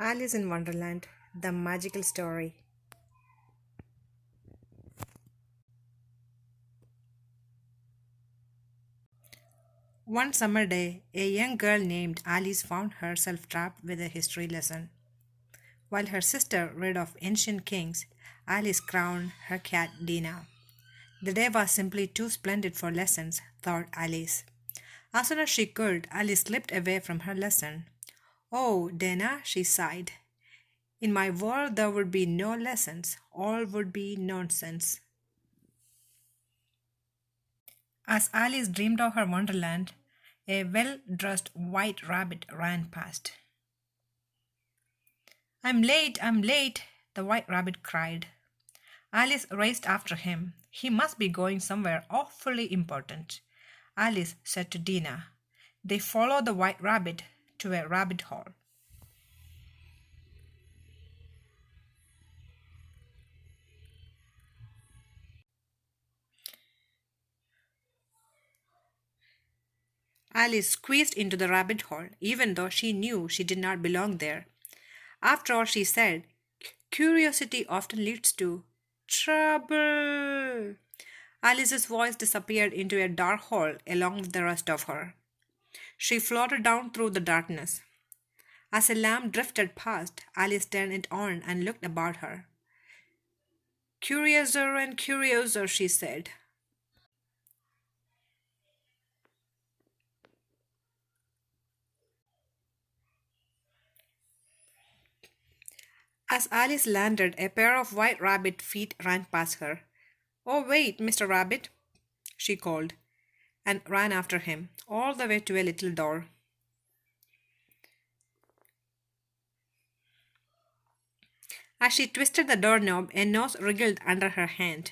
Alice in Wonderland, the magical story. One summer day, a young girl named Alice found herself trapped with a history lesson. While her sister read of ancient kings, Alice crowned her cat Dina. The day was simply too splendid for lessons, thought Alice. As soon as she could, Alice slipped away from her lesson. Oh, Dina, she sighed. In my world, there would be no lessons, all would be nonsense. As Alice dreamed of her wonderland, a well dressed white rabbit ran past. I'm late, the white rabbit cried. Alice raced after him. He must be going somewhere awfully important, Alice said to Dina. They followed the white rabbit to a rabbit hole. Alice squeezed into the rabbit hole, even though she knew she did not belong there. After all, she said, curiosity often leads to trouble. Alice's voice disappeared into a dark hole along with the rest of her. She floated down through the darkness. As a lamp drifted past, Alice turned it on and looked about her. Curiouser and curiouser, she said. As Alice landed, a pair of white rabbit feet ran past her. Oh, wait, Mr. Rabbit, she called, and ran after him, all the way to a little door. As she twisted the doorknob, a nose wriggled under her hand.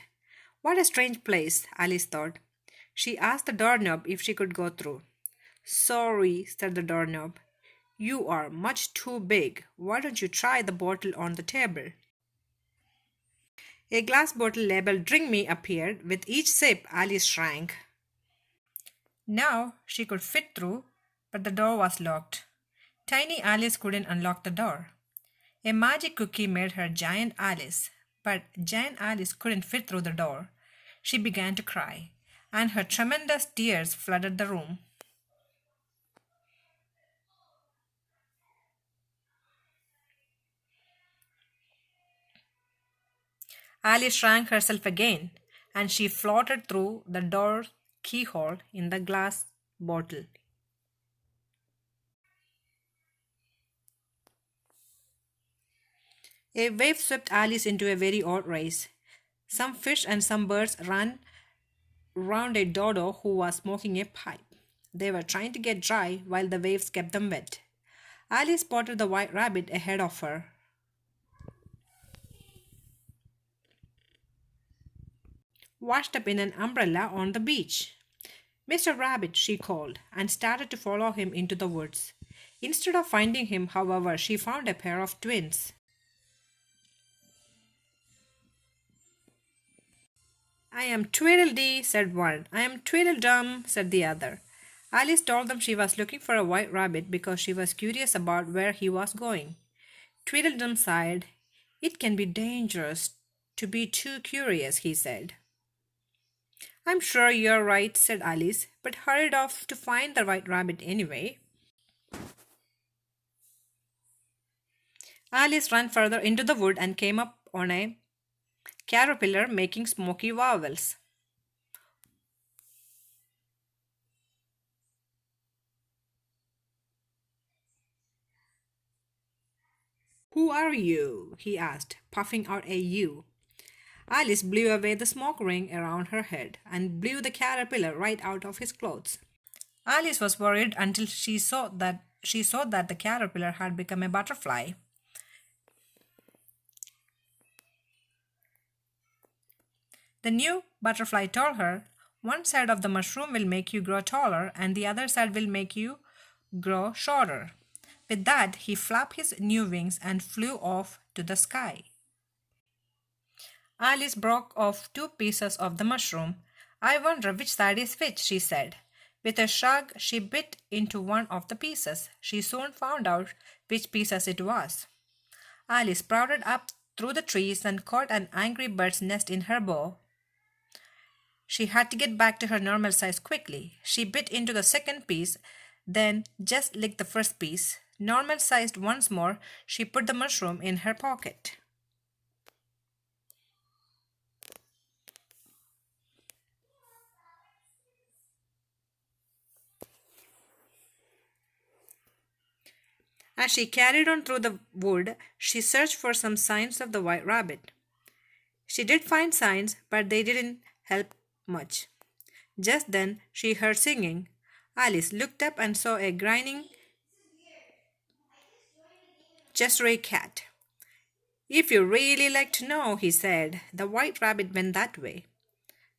What a strange place, Alice thought. She asked the doorknob if she could go through. Sorry, said the doorknob. You are much too big. Why don't you try the bottle on the table? A glass bottle labeled Drink Me appeared. With each sip, Alice shrank. Now she could fit through, but the door was locked. Tiny Alice couldn't unlock the door. A magic cookie made her Giant Alice, but Giant Alice couldn't fit through the door. She began to cry, and her tremendous tears flooded the room. Alice shrank herself again, and she floated through the door keyhole in the glass bottle. A wave swept Alice into a very odd race. Some fish and some birds ran round a dodo who was smoking a pipe. They were trying to get dry while the waves kept them wet. Alice spotted the white rabbit ahead of her. Washed up in an umbrella on the beach. Mr. Rabbit, she called, and started to follow him into the woods. Instead of finding him, however, she found a pair of twins. I am Tweedledee, said one. I am Tweedledum, said the other. Alice told them she was looking for a white rabbit because she was curious about where he was going. Tweedledum sighed. It can be dangerous to be too curious, he said. I'm sure you're right, said Alice, but hurried off to find the white rabbit anyway. Alice ran further into the wood and came up on a caterpillar making smoky vowels. Who are you? He asked, puffing out a U. Alice blew away the smoke ring around her head and blew the caterpillar right out of his clothes. Alice was worried until she saw that the caterpillar had become a butterfly. The new butterfly told her, one side of the mushroom will make you grow taller and the other side will make you grow shorter. With that, he flapped his new wings and flew off to the sky. Alice broke off two pieces of the mushroom. I wonder which side is which, she said. With a shrug, she bit into one of the pieces. She soon found out which pieces it was. Alice sprouted up through the trees and caught an angry bird's nest in her bow. She had to get back to her normal size quickly. She bit into the second piece, then just licked the first piece. Normal sized once more, she put the mushroom in her pocket. As she carried on through the wood, she searched for some signs of the white rabbit. She did find signs, but they didn't help much. Just then she heard singing. Alice looked up and saw a grinning Cheshire cat. "If you really like to know," he said, "the white rabbit went that way."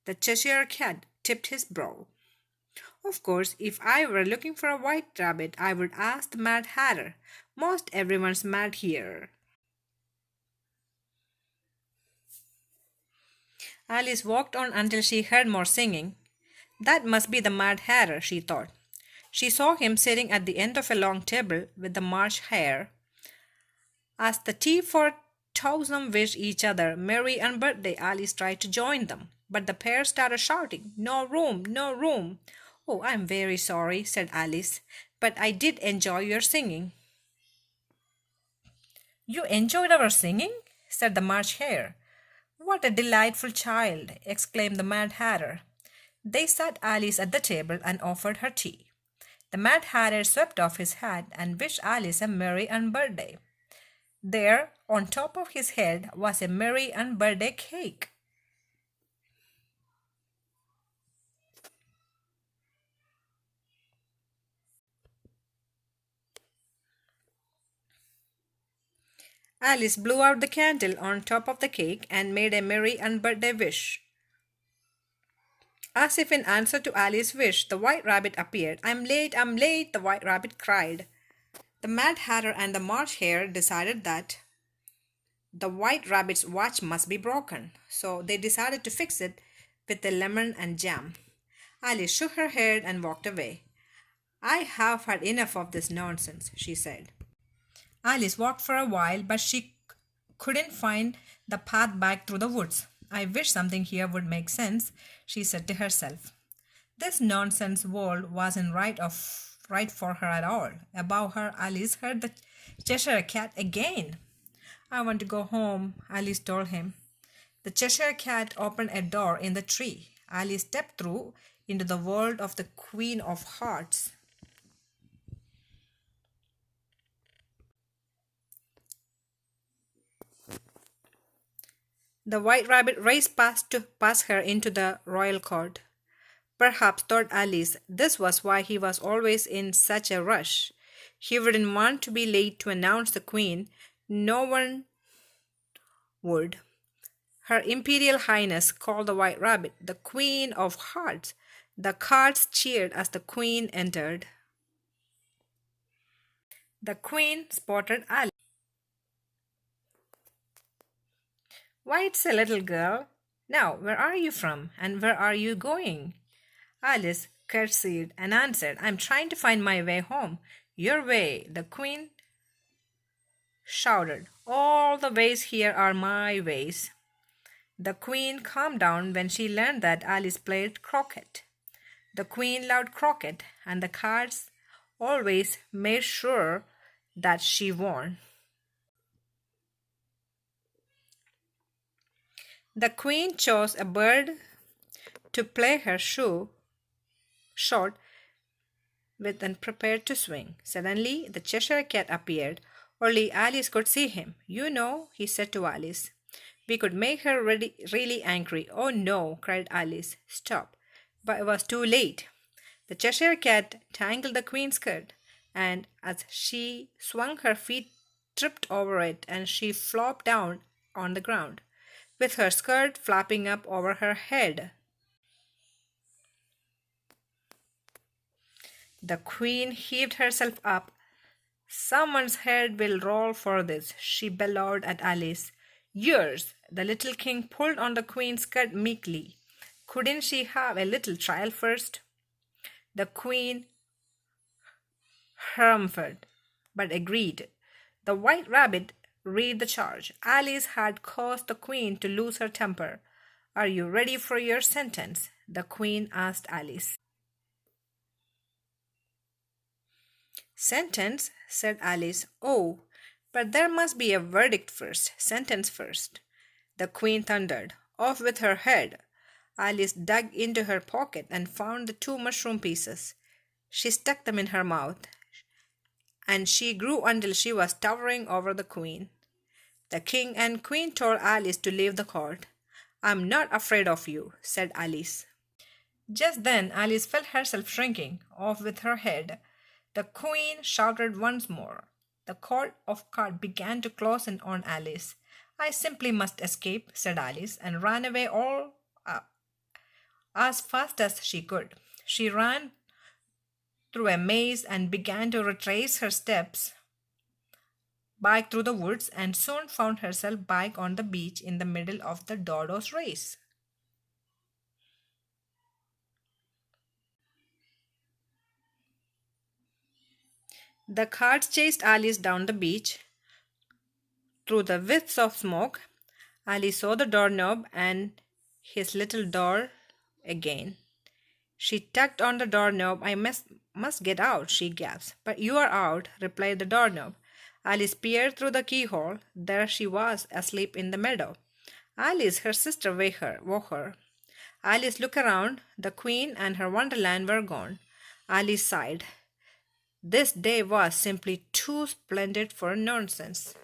The Cheshire cat tipped his brow. "Of course, if I were looking for a white rabbit, I would ask the Mad Hatter. Most everyone's mad here." Alice walked on until she heard more singing. That must be the Mad Hatter, she thought. She saw him sitting at the end of a long table with the March Hare. As the T4000 wished each other merry and birthday, Alice tried to join them, but the pair started shouting, "No room, no room." "Oh, I'm very sorry," said Alice, "but I did enjoy your singing." "You enjoyed our singing?" said the March Hare. "What a delightful child!" exclaimed the Mad Hatter. They sat Alice at the table and offered her tea. The Mad Hatter swept off his hat and wished Alice a merry birthday. There, on top of his head, was a merry birthday cake. Alice blew out the candle on top of the cake and made a merry birthday wish. As if in answer to Alice's wish, the white rabbit appeared. I'm late," the white rabbit cried. The Mad Hatter and the March Hare decided that the white rabbit's watch must be broken, so they decided to fix it with a lemon and jam. Alice shook her head and walked away. "I have had enough of this nonsense," she said. Alice walked for a while, but she couldn't find the path back through the woods. "I wish something here would make sense," she said to herself. This nonsense world wasn't right for her at all. Above her, Alice heard the Cheshire Cat again. "I want to go home," Alice told him. The Cheshire Cat opened a door in the tree. Alice stepped through into the world of the Queen of Hearts. The white rabbit raced past to pass her into the royal court. Perhaps, thought Alice, this was why he was always in such a rush. He wouldn't want to be late to announce the queen. No one would. Her Imperial Highness called the white rabbit the Queen of Hearts. The cards cheered as the queen entered. The queen spotted Alice. "Why, it's a little girl. Now, where are you from, and where are you going?" Alice curtsied and answered, "I'm trying to find my way home." "Your way," the queen shouted. "All the ways here are my ways." The queen calmed down when she learned that Alice played croquet. The queen loved croquet, and the cards always made sure that she won. The queen chose a bird to play her shoe short with and prepared to swing. Suddenly, the Cheshire Cat appeared. Only Alice could see him. "You know," he said to Alice, "we could make her really angry." "Oh no," cried Alice. "Stop." But it was too late. The Cheshire Cat tangled the queen's skirt, and as she swung, her feet tripped over it and she flopped down on the ground, with her skirt flapping up over her head. The queen heaved herself up. "Someone's head will roll for this," she bellowed at Alice. "Yours." The little king pulled on the queen's skirt meekly. Couldn't she have a little trial first? The queen harumphed, but agreed. The white rabbit Read the charge. Alice had caused the queen to lose her temper. Are you ready for your sentence? The queen asked Alice. Sentence, said Alice. Oh, but there must be a verdict first, sentence first. The queen thundered. Off with her head. Alice dug into her pocket and found the two mushroom pieces. She stuck them in her mouth, and she grew until she was towering over the queen. The king and queen told Alice to leave the court. I'm not afraid of you, said Alice. Just then Alice felt herself shrinking. Off with her head. The queen shouted once more. The court of cards began to close in on Alice. I simply must escape, said Alice, and ran away all as fast as she could. She ran through a maze and began to retrace her steps back through the woods, and soon found herself back on the beach in the middle of the dodo's race. The carts chased Alice down the beach through the wisps of smoke. Alice saw the doorknob and his little door again. She tugged on the doorknob. I must get out, she gasped. But you are out, replied the doorknob. Alice peered through the keyhole. There she was, asleep in the meadow. Alice, her sister, woke her. Alice looked around. The queen and her wonderland were gone. Alice sighed. This day was simply too splendid for nonsense.